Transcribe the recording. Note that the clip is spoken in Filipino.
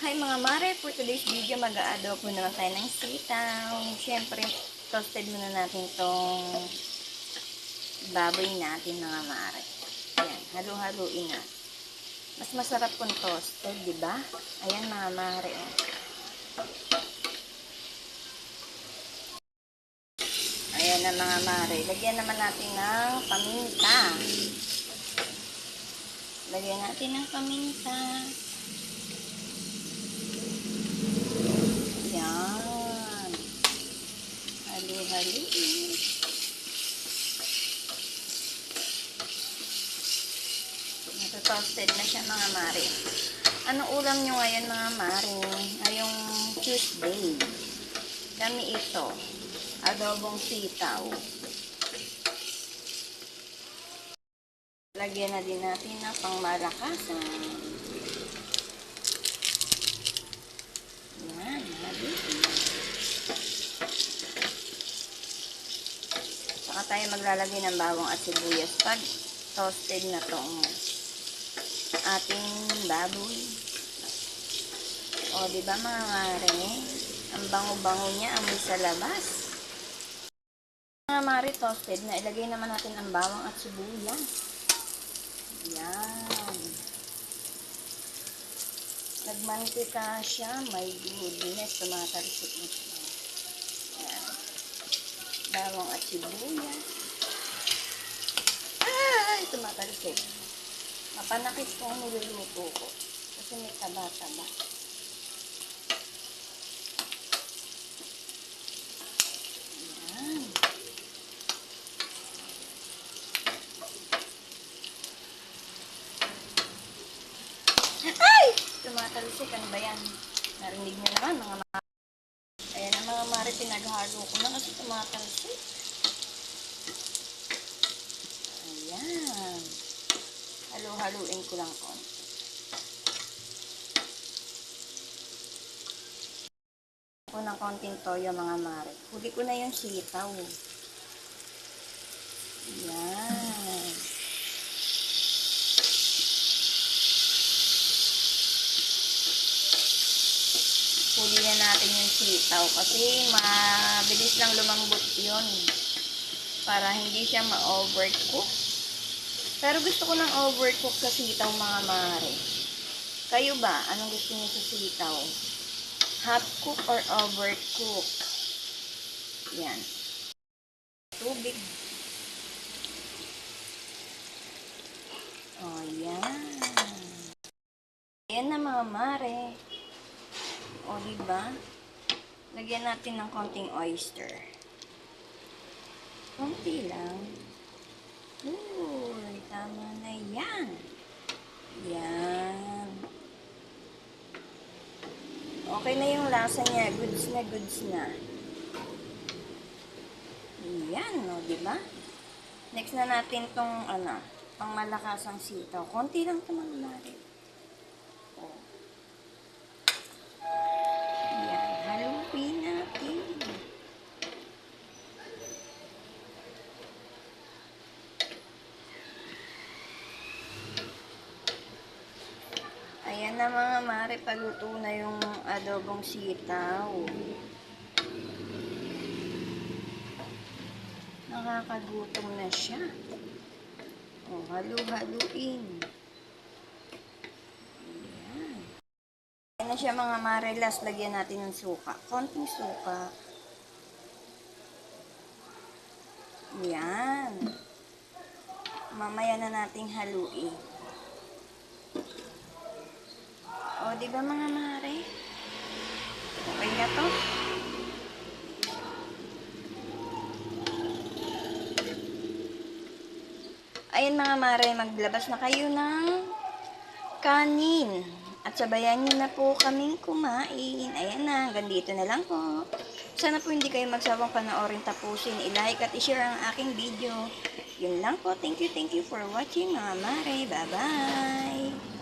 Hi mga mare, for today's video mag-a-adobo naman tayo ng sitaw. Siyempre, toasted muna natin tong baboy natin mga mare. Ayan, halu-haluin na. Mas masarap kung toasted, di ba? Ayan mga mare. Oh. Ayan na mga mare. Lagyan naman natin ng paminta. Lagyan natin ng paminta. Yan. Halu-haluin. Toasted na siya mga mare. Anong ulam nyo ngayon mga mare? Ngayong Tuesday. Kami ito. Adobong sitaw. Lagyan na din natin ng pangmalakasan. Yan. Haluin. Saka tayo maglalagay ng bawang at sibuyas pag toasted na tong ating baboy. O, diba mga mare? Ang bango-bango niya, amoy sa labas. Mga mare, toasted na. Ilagay naman natin ang bawang at sibuyas. Yan. Nagmantika siya. My goodness, tumatalsik na siya. Yan. Bawang at sibuyas. Ay, tumatalsik. Mapanakit ko ang niluluto ko. Kasi may taba-taba. Ayan. Ay! Tumatalsik. Ano ba yan? Narinig nyo naman mga mare. Ayan ang mga mare, pinaghalo ko na kasi tumatalsik. Ayan. Halo-haluin ko lang konti. Ako ng konting toyo mga mare. Huli ko na yung sitaw. Yan. Huli na natin yung sitaw kasi mabilis lang lumambot yun. Para hindi siya ma-overcook. Pero gusto ko ng overcook sa sitaw mga mare. Kayo ba? Anong gusto niyo sa sitaw? Half cook or overcook? Yan. Tubig. O, yan. Ayan na mga mare. O, diba? Lagyan natin ng konting oyster. Konti lang. Uy, tama na yan. Yan. Okay na yung lasa niya. Goods na, goods na. Yan, no, diba? Next na natin tong, pangmalakasang sitaw. Konti lang ito mga mare. O. Yan, haluin natin. Ayan na mga mare, paluto na yung adobong sitaw. Nakakagutom na siya. O, halu-haluin. Ayan. Ayan na siya mga mare, last lagyan natin ng suka. Konting suka. Ayan. Mamaya na nating haluin. O, diba mga mare? Okay na to? Ayan mga mare, maglabas na kayo ng kanin. At sabayan nyo na po kaming kumain. Ayan na, hanggang dito na lang po. Sana po hindi kayo magsawang panoorin tapusin. I-like at i-share ang aking video. Yun lang po. Thank you for watching mga mare. Bye-bye!